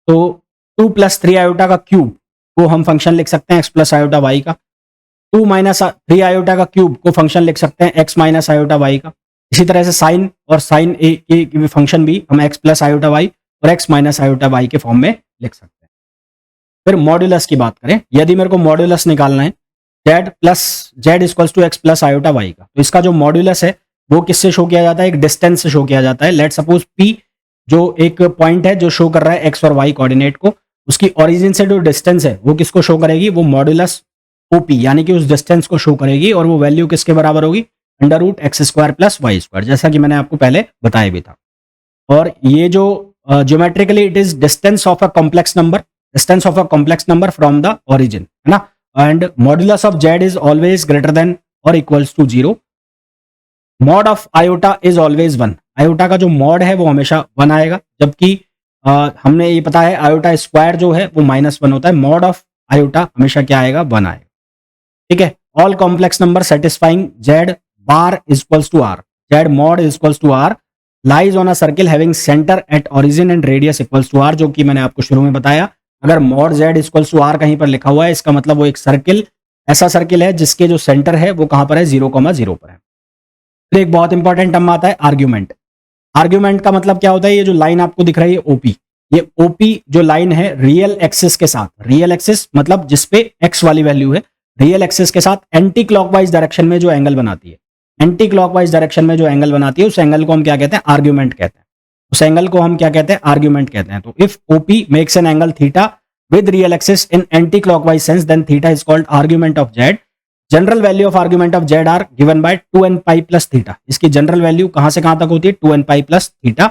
Speaker 1: तो 2 प्लस 3 आयोटा का क्यूब को हम फंक्शन लिख सकते हैं x प्लस आयोटा वाई का, 2 माइनस 3 आयोटा का क्यूब को फंक्शन लिख सकते हैं x माइनस आयोटा वाई का। इसी तरह से साइन और साइन ए के फंक्शन भी हम x प्लस आयोटा वाई और x माइनस आयोटा वाई के फॉर्म में लिख सकते हैं। फिर मॉड्यूलस की बात करें, यदि मेरे को मॉड्यूलस निकालना है z plus Z equals to X plus iota Y का, तो इसका जो मॉड्यूलस है वो किससे शो किया जाता है, एक डिस्टेंस से शो किया जाता है। लेट सपोज p जो एक पॉइंट है जो शो कर रहा है x और y कोऑर्डिनेट को, उसकी ओरिजिन से जो डिस्टेंस है वो किसको शो करेगी, वो मॉड्यूलस OP यानी कि उस डिस्टेंस को शो करेगी, और वो वैल्यू किसके बराबर होगी, under root x square plus Y square, जैसा कि मैंने आपको पहले बताया भी था। और ये जो geometrically it is distance of a complex number, distance of a complex number from the origin, है ना। And modulus of Z is always greater than और equals to 0। Mod of iota is always 1, iota का जो mod है वो हमेशा 1 आएगा, जबकि हमने ये पता है आयोटा स्क्वायर जो है वो -1 होता है। मॉड ऑफ आयोटा हमेशा क्या आएगा, 1 आएगा, ठीक है। All complex number satisfying Z bar equals to R, Z mod equals to R lies on a circle having centre at origin and radius equals to R, जो कि मैंने आपको शुरू में बताया। अगर mod Z equals to R कहीं पर लिखा हुआ है, इसका मतलब वो एक सर्किल, ऐसा सर्किल है जिसके जो सेंटर है वो कहां पर है, 0,0 पर है। फिर एक बहुत इंपॉर्टेंट टर्म आता है आर्ग्यूमेंट। आर्ग्यूमेंट का मतलब क्या होता है, ये जो लाइन आपको दिख रही है ओपी, ये ओपी जो लाइन है रियल एक्सिस के साथ, रियल एक्सिस मतलब जिसपे एक्स वाली वैल्यू है, रियल एक्सिस के साथ एंटी क्लॉकवाइज डायरेक्शन में जो एंगल बनाती है, एंटी क्लॉकवाइज डायरेक्शन में जो एंगल बनाती है उस एंगल को हम क्या कहते हैं, आर्ग्यूमेंट कहते हैं। उस एंगल को हम क्या कहते हैं, आर्ग्यूमेंट कहते हैं। तो if OP makes an angle theta with real axis in anti-clockwise sense, then theta is called argument of z. General value of argument of z are given by 2n pi plus theta. इसकी general value कहां से कहां तक होती है, 2n pi plus theta.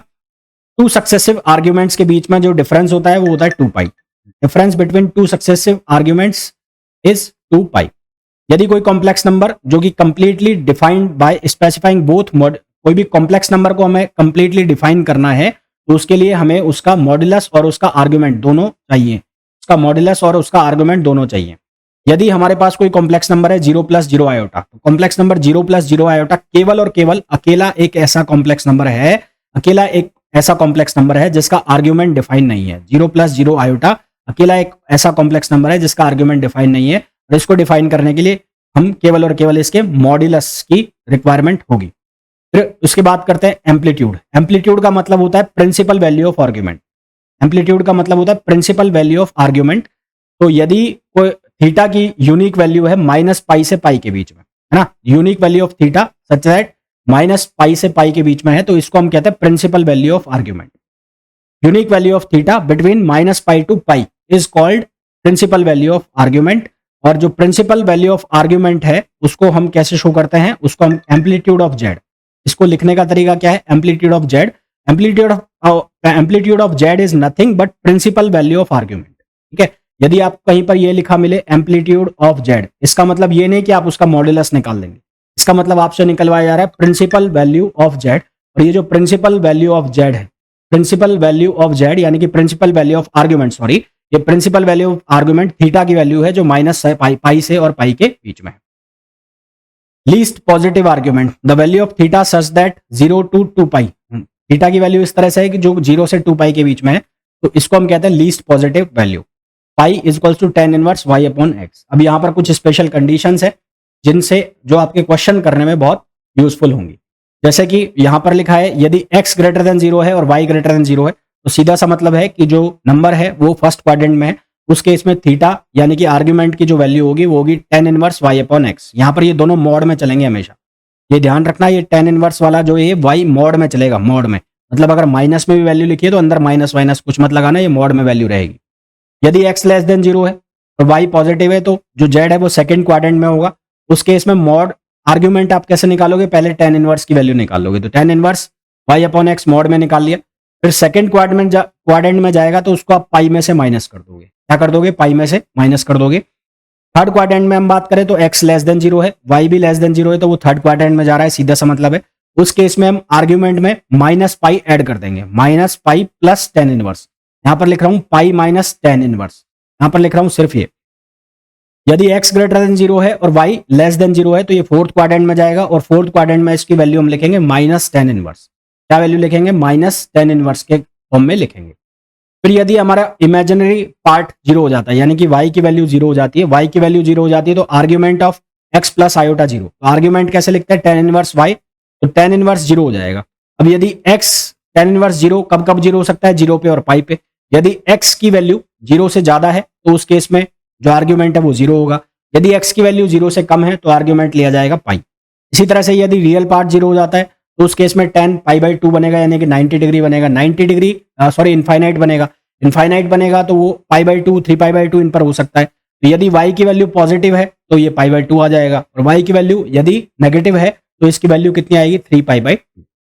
Speaker 1: Two successive arguments के बीच में जो डिफरेंस होता है वो होता है 2 pi. Difference between two successive arguments is 2 pi. यदि कोई कॉम्प्लेक्स नंबर जो कि completely defined by specifying both mod, कोई भी कॉम्प्लेक्स नंबर को हमें कंप्लीटली डिफाइन करना है तो उसके लिए हमें उसका मॉड्यूलस और उसका आर्ग्यूमेंट दोनों चाहिए, उसका मॉड्यूलस और उसका आर्गुमेंट दोनों चाहिए। यदि हमारे पास कोई कॉम्प्लेक्स नंबर है 0 प्लस 0 आयोटा, तो कॉम्प्लेक्स नंबर 0 प्लस 0 आयोटा केवल और केवल अकेला एक ऐसा कॉम्प्लेक्स नंबर है, अकेला एक ऐसा कॉम्प्लेक्स नंबर है जिसका आर्ग्यूमेंट डिफाइन नहीं है। 0 प्लस 0 आयोटा अकेला एक ऐसा कॉम्प्लेक्स नंबर है जिसका आर्ग्यूमेंट डिफाइन नहीं है, और इसको डिफाइन करने के लिए हम केवल और केवल इसके मॉड्यूलस की रिक्वायरमेंट होगी। फिर उसके बाद करते हैं एम्पलीट्यूड। एम्पलीट्यूड का मतलब होता है principal value of argument. Amplitude का मतलब होता है प्रिंसिपल वैल्यू ऑफ आर्ग्यूमेंट। तो यदि कोई थीटा की यूनिक वैल्यू है -π से π के बीच में, है ना, unique value of theta such that -π से π के बीच में है, तो इसको हम कहते हैं principal value of argument. Unique value of theta between -π to π is called principal value of argument. और जो प्रिंसिपल वैल्यू ऑफ आर्ग्यूमेंट है उसको हम कैसे शो करते हैं, उसको हम एम्पलीट्यूड ऑफ जेड, इसको लिखने का तरीका क्या है, amplitude of Z. Amplitude of Z is nothing but principal value of argument, ठीक है। यदि आप कहीं पर ये लिखा मिले एम्पलीट्यूड ऑफ जेड, इसका मतलब ये नहीं कि आप उसका मॉड्यूलस निकाल लेंगे, इसका मतलब आपसे निकलवाया जा रहा है प्रिंसिपल वैल्यू ऑफ जेड। और ये जो प्रिंसिपल वैल्यू ऑफ जेड है, प्रिंसिपल वैल्यू ऑफ जेड यानी कि principal value of argument, sorry, ये principal value of argument theta की वैल्यू है जो -π से और π के बीच में है। Least positive argument, the value of theta such that 0 to 2π, theta की वैल्यू इस तरह से है कि जो 0 से 2π के बीच में है, तो इसको हम कहते हैं least positive value. π equals to tan inverse y upon x। अब यहाँ पर कुछ स्पेशल कंडीशंस है जिनसे जो आपके क्वेश्चन करने में बहुत यूजफुल होंगी। जैसे कि यहाँ पर लिखा है यदि x ग्रेटर देन 0 है और y ग्रेटर देन 0 है, तो सीधा सा मतलब है कि जो नंबर है वो फर्स्ट क्वाड्रेंट में है, उस केस में थीटा यानी कि आर्ग्यूमेंट की जो वैल्यू होगी वो होगी tan inverse y upon x। यहाँ पर ये दोनों मॉड में चलेंगे हमेशा, ये ध्यान रखना, ये tan इनवर्स वाला जो है y मॉड में चलेगा, मॉड में मतलब अगर माइनस में भी वैल्यू लिखी है तो अंदर माइनस माइनस कुछ मत लगाना, ये मॉड में वैल्यू रहेगी। यदि x लेस देन 0 है और y पॉजिटिव है तो जो z है वो सेकंड क्वाड्रेंट में होगा, उस केस में मॉड आर्ग्यूमेंट आप कैसे निकालोगे, पहले tan इनवर्स की वैल्यू निकालोगे, तो tan inverse y upon x mod में निकाल लिया। फिर सेकंड क्वाड्रेंट में जाएगा तो उसको आप पाई में से माइनस कर दोगे, क्या कर दोगे, पाई में से माइनस कर दोगे। थर्ड क्वाड्रेंट में हम बात करें तो x लेस देन 0 है, y भी लेस देन 0 है, तो वो थर्ड क्वाड्रेंट में जा रहा है, सीधा सा मतलब है। उस केस में हम आर्ग्यूमेंट में -π ऐड कर देंगे, -π प्लस tan इनवर्स। यहां पर लिख रहा हूं पाई माइनस tan इनवर्स, यहां पर लिख रहा हूं सिर्फ ये। यदि x ग्रेटर देन 0 है और y लेस देन 0 है तो ये फोर्थ क्वाड्रेंट में जाएगा, और फोर्थ क्वाड्रेंट में इसकी वैल्यू हम लिखेंगे -tan इनवर्स। क्या वैल्यू लिखेंगे, -tan इनवर्स के फॉर्म में लिखेंगे। फिर यदि हमारा इमेजिनरी पार्ट 0 हो जाता है, यानी कि y की वैल्यू 0 हो जाती है, y की वैल्यू 0 हो जाती है तो argument of x plus iota 0, तो आर्ग्यूमेंट कैसे लिखते हैं, tan इनवर्स y, तो tan इनवर्स 0 हो जाएगा। अब यदि x tan इनवर्स 0 कब कब 0 हो सकता है, 0 पे और पाई पे। यदि x की वैल्यू 0 से ज्यादा है तो उस केस में जो आर्ग्यूमेंट है वो 0 होगा। यदि x की वैल्यू 0 से कम है तो आर्ग्यूमेंट लिया जाएगा पाई। इसी तरह से यदि रियल पार्ट 0 हो जाता है तो उस केस में tan π/2 बनेगा, यानी कि 90 डिग्री बनेगा, 90 डिग्री सॉरी इनफाइनाइट बनेगा। इनफाइनाइट बनेगा तो वो π/2 3π/2 इन पर हो सकता है। तो यदि y की वैल्यू पॉजिटिव है तो ये π/2 आ जाएगा, और y की वैल्यू यदि नेगेटिव है तो इसकी वैल्यू कितनी आएगी, 3π/2।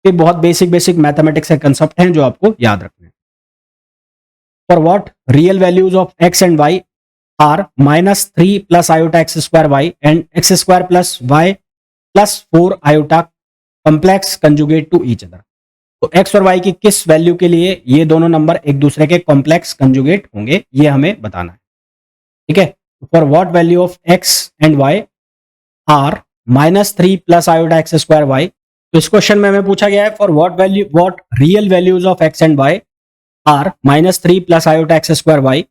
Speaker 1: ये बहुत बेसिक मैथमेटिक्स के कंसेप्ट हैं जो आपको याद रखने हैं। For what real values of x and y are -3 plus iota x square y and x square plus y plus 4 iota complex conjugate to each other. तो x और y की किस वैल्यू के लिए ये दोनों नंबर एक दूसरे के कॉम्प्लेक्स कंजुगेट होंगे, ये हमें बताना है। ठीक है, for what value of x and y are -3 plus iota x square y। तो इस क्वेश्चन में हमें पूछा गया है for what real values of x and y are -3 plus iota x square y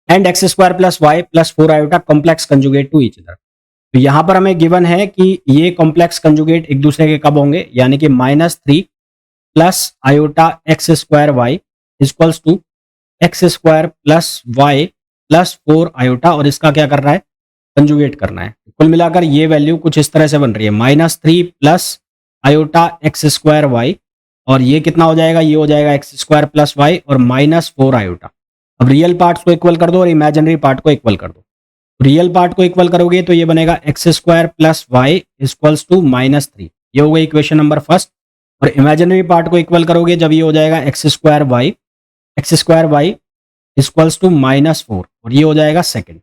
Speaker 1: and x square plus y plus 4 iota complex conjugate to each other. तो यहां पर हमें गिवन है कि ये कॉम्प्लेक्स कंजुगेट एक दूसरे के कब होंगे, यानी कि -3 plus iota x square y equals to x square plus y plus 4 iota, और इसका क्या करना है, कंजुगेट करना है। कुल मिलाकर ये वैल्यू कुछ इस तरह से बन रही है, -3 plus iota x square y, और ये कितना हो जाएगा, ये हो जाएगा x स्क्वायर प्लस y और -4 आयोटा। अब रियल पार्ट्स को इक्वल कर दो और इमेजिनरी पार्ट को इक्वल कर दो। रियल पार्ट को इक्वल करोगे तो ये बनेगा x square plus Y equals to -3, ये हो गई इक्वेशन नंबर फर्स्ट। और इमेजिनरी पार्ट को इक्वल करोगे जब ये हो जाएगा x square Y equals to -4, और ये हो जाएगा सेकंड,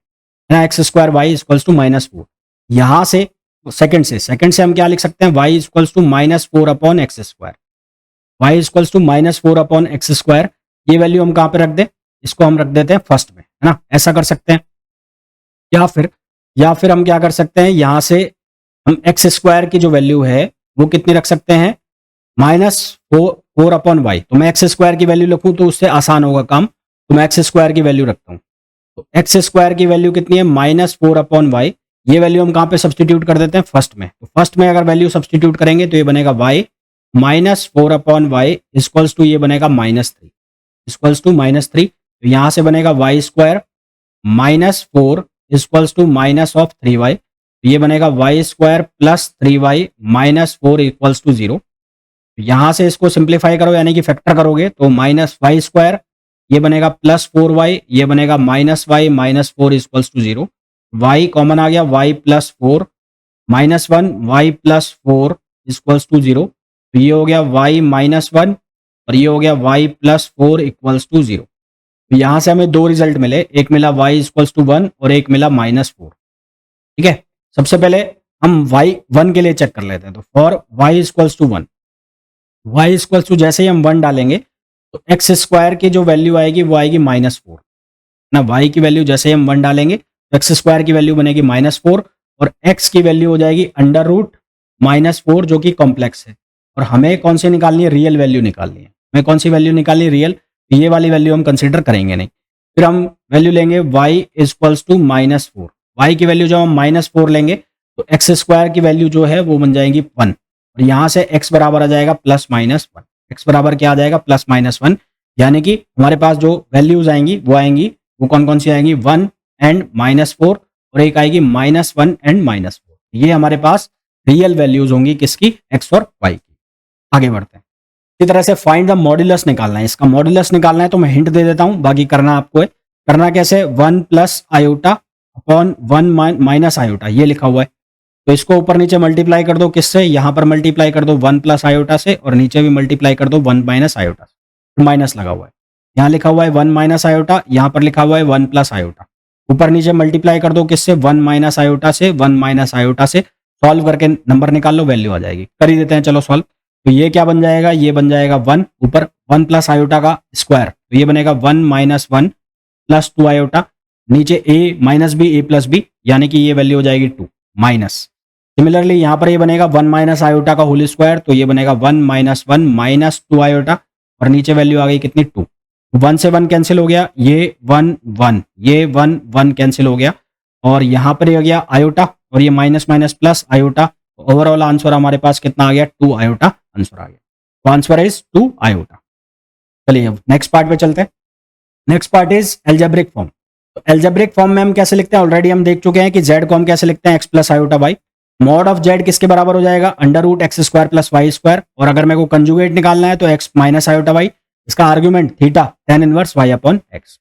Speaker 1: है ना, x square Y equals to -4। यहां से सेकंड से हम क्या लिख सकते हैं, y equals to -4 upon X square, y equals to -4 upon X square. ये वैल्यू हम कहां पे रख दें, इसको हम रख देते हैं फर्स्ट में, है ना, ऐसा कर सकते हैं। या फिर हम क्या कर सकते हैं, यहां से हम एक्स स्क्वायर की जो वैल्यू है वो कितनी रख सकते हैं, -4 अपॉन वाई। तो मैं एक्स स्क्वायर की वैल्यू लिखूं तो उससे आसान होगा काम, तो मैं एक्स स्क्वायर की वैल्यू रखता हूं। तो एक्स स्क्वायर की वैल्यू कितनी है, -4 अपॉन वाई। ये वैल्यू हम कहां पे सब्सटीट्यूट कर देते हैं, फर्स्ट में। तो फर्स्ट में अगर वैल्यू सब्सटीट्यूट करेंगे तो ये बनेगा y -4 upon y equals to, ये बनेगा -3 इक्वल्स टू -3। तो यहां से बनेगा y square -4 equals to minus of 3y, ये बनेगा y square plus 3y -4 equals to 0। यहां से इसको सिंप्लीफाई करो, यानी कि फैक्टर करोगे तो -y स्क्वायर, ये बनेगा +4y, ये बनेगा -y -4 equals to 0। y common आ गया, y +4 -1 y +4 इक्वल्स टू 0। तो ये हो गया y -1 और ये हो गया y +4 इक्वल्स टू 0। तो यहां से हमें दो रिजल्ट मिले, एक मिला y इक्वल्स टू 1 और एक मिला -4। ठीक है, सबसे पहले हम y 1 के लिए चेक कर लेते हैं। तो for y equals to 1, y equals to जैसे ही हम 1 डालेंगे तो एक्स स्क्वायर की जो वैल्यू आएगी वो आएगी -4 ना। y की वैल्यू जैसे ही हम 1 डालेंगे तो एक्स स्क्वायर की वैल्यू बनेगी -4 और x की वैल्यू हो जाएगी √-4 जो कि कॉम्प्लेक्स है। और हमें कौन सी निकालनी है, रियल वैल्यू निकालनी है। हमें कौन सी वैल्यू निकालनी है, रियल। ये वाली वैल्यू हम कंसीडर करेंगे नहीं। फिर हम वैल्यू लेंगे y इक्वल्स टू -4। y की वैल्यू जब हम -4 लेंगे तो एक्स स्क्वायर की वैल्यू जो है वो बन जाएगी 1, और यहाँ से x बराबर आ जाएगा +-1। x बराबर क्या आ जाएगा, +-1, यानी कि हमारे पास जो वैल्यूज आएंगी वो कौन कौन सी आएंगी, 1 एंड -4, और एक आएगी -1 एंड -4। ये हमारे पास रियल वैल्यूज होंगी किसकी, x और y की। आगे बढ़ते हैं। इसी तरह से फाइंड द मॉड्यूलस निकालना है। इसका मॉड्यूलस निकालना है तो मैं हिंट दे देता हूं, बाकी करना आपको है। करना कैसे, 1 plus iota upon 1 minus iota, ये लिखा हुआ है। तो इसको ऊपर नीचे मल्टीप्लाई कर दो, किससे, यहां पर मल्टीप्लाई कर दो 1 प्लस आयोटा से, और नीचे भी मल्टीप्लाई कर दो 1 माइनस आयोटा से। माइनस लगा हुआ है, यहाँ लिखा हुआ है 1 माइनस आयोटा, यहाँ पर लिखा हुआ है 1 प्लस आयोटा। ऊपर नीचे मल्टीप्लाई कर दो किससे, 1 माइनस आयोटा से, 1 माइनस आयोटा से। सॉल्व करके नंबर निकाल लो, वैल्यू आ जाएगी। कर ही देते हैं, चलो सॉल्व। तो ये क्या बन जाएगा, ये बन जाएगा 1, ऊपर 1 प्लस आयोटा का स्क्वायर, तो ये बनेगा 1 माइनस 1 प्लस 2 आयोटा, नीचे a minus b a plus b, यानी कि ये वैल्यू हो जाएगी 2 माइनस सिमिलरली यहाँ पर ये बनेगा 1 माइनस आयोटा का होल स्क्वायर, तो ये बनेगा 1 माइनस 1 माइनस 2 आयोटा, और नीचे वैल्यू आ गई कितनी 2। 1 से 1 कैंसिल हो गया, ये 1 1, ये 1 1 कैंसिल हो गया, और यहाँ पर ये आ गया आयोटा, और ये minus minus plus iota. Overall answer हमारे पास कितना आ गया, 2 आयोटा आंसर आ गया। तो आंसर इज 2 आयोटा। चलिए अब नेक्स्ट पार्ट पे चलते हैं। Next part is algebraic form. तो एल्जेब्रिक फॉर्म में हम कैसे लिखते हैं, ऑलरेडी हम देख चुके हैं कि जेड को हम कैसे लिखते हैं, x plus iota y. Mod of z किसके बराबर हो जाएगा, under root x square plus Y square, और अगर मेरे को कंजुगेट निकालना है तो एक्स माइनस आयोटा वाई, इसका argument theta tan inverse y upon x.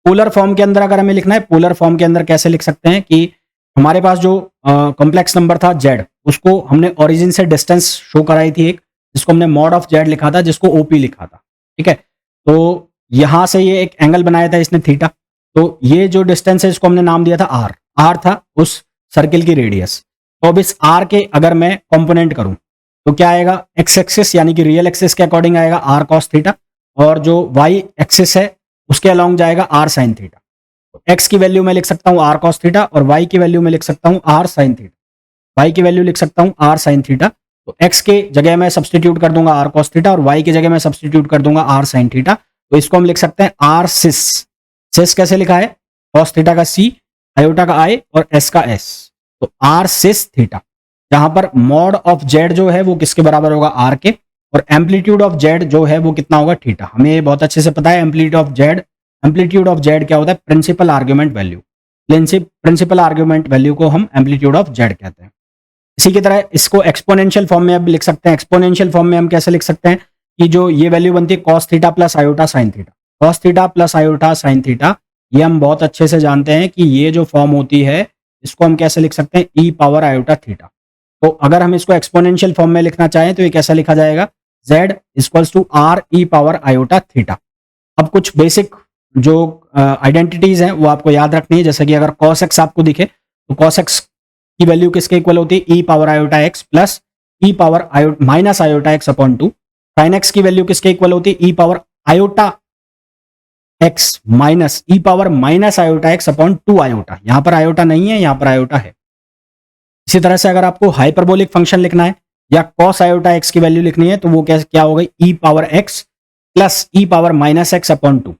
Speaker 1: Polar form के अंदर अगर हमें लिखना है, पोलर फॉर्म के अंदर कैसे लिख सकते हैं कि हमारे पास जो कॉम्प्लेक्स नंबर था जेड, उसको हमने ओरिजिन से डिस्टेंस शो कराई थी एक, जिसको हमने मॉड ऑफ जेड लिखा था, जिसको ओपी लिखा था, ठीक है। तो यहां से ये एक एंगल बनाया था इसने थीटा, तो ये जो डिस्टेंस है इसको हमने नाम दिया था आर। आर था उस सर्किल की रेडियस। तो अब इस आर के अगर मैं कंपोनेंट करूं तो क्या आएगा, एक्स एक्सिस यानी कि रियल एक्सिस के अकॉर्डिंग आएगा आर कॉस थीटा, और जो वाई एक्सिस है उसके अलॉन्ग जाएगा आर साइन थीटा। तो एक्स की वैल्यू मैं लिख सकता हूं आर कॉस थीटा, और वाई की वैल्यू मैं लिख सकता हूं आर साइन थीटा। वाई की वैल्यू लिख सकता हूं आर साइन थीटा। तो एक्स के जगह मैं सब्सटीट्यूट कर दूंगा आर कॉस थीटा, और वाई की जगह मैं सब्सटीट्यूट कर दूंगा आर साइन थीटा। तो इसको हम लिख सकते हैं आर सिस। सिस कैसे लिखा है, कॉस थीटा का सी, आयोटा का आई और एस का एस, तो आर सिस थीटा। जहां पर मॉड ऑफ जेड जो है वो किसके बराबर होगा, आर के, और एम्पलीट्यूड ऑफ जेड जो है वो कितना होगा, थीटा। हमें ये बहुत अच्छे से पता है एम्पलीट्यूड ऑफ जेड क्या होता है, principal argument value. Principal argument value को हम एम्पलीट्यूड ऑफ जेड कहते हैं। इसी की तरह इसको एक्सपोनेंशियल फॉर्म में अब लिख सकते हैं। एक्सपोनेंशियल फॉर्म में हम कैसे लिख सकते हैं कि जो ये वैल्यू बनती है cos theta plus iota sine theta. Cos theta plus iota sine theta, ये हम बहुत अच्छे से जानते हैं कि ये जो फॉर्म होती है इसको हम कैसे लिख सकते हैं, ई पावर आयोटा थीटा। तो अगर हम इसको एक्सपोनेंशियल फॉर्म में लिखना चाहें तो ये कैसा लिखा जाएगा, z equals to r e power iota theta. अब कुछ बेसिक जो आइडेंटिटीज हैं वो आपको याद रखनी है, जैसे कि अगर cos x आपको दिखे तो cos x की वैल्यू किसके इक्वल होती है, e power iota x plus e power minus iota x upon 2। Sine x की वैल्यू किसके इक्वल होती है, e power iota x minus e power minus iota x upon 2 iota. यहां पर आयोटा नहीं है, यहां पर आयोटा है। इसी तरह से अगर आपको हाइपरबोलिक फंक्शन लिखना है या कॉस आयोटा एक्स की वैल्यू लिखनी है तो वो क्या हो गई, ई power x plus e power minus x upon 2,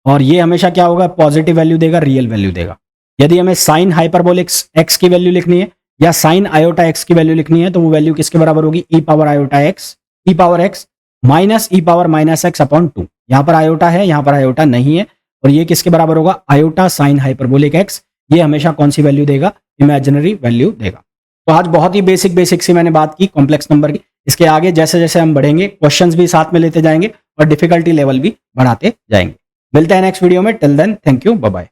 Speaker 1: और ये हमेशा क्या होगा, पॉजिटिव वैल्यू देगा, रियल वैल्यू देगा। यदि हमें साइन हाइपरबोलिक एक्स की वैल्यू लिखनी है या साइन आयोटा एक्स की वैल्यू लिखनी है तो वो वैल्यू किसके बराबर होगी, ई पावर आयोटा एक्स, ई power x minus e power minus x upon 2। यहां पर आयोटा है, यहां पर आयोटा नहीं है, और ये किसके बराबर होगा, आयोटा साइन हाइपरबोलिक एक्स। ये हमेशा कौन सी वैल्यू देगा, इमेजिनरी वैल्यू देगा। तो आज बहुत ही बेसिक सी मैंने बात की कॉम्प्लेक्स नंबर की। इसके आगे जैसे जैसे हम बढ़ेंगे क्वेश्चंस भी साथ में लेते जाएंगे और डिफिकल्टी लेवल भी बढ़ाते जाएंगे। मिलते हैं नेक्स्ट वीडियो में, till then thank you, bye bye.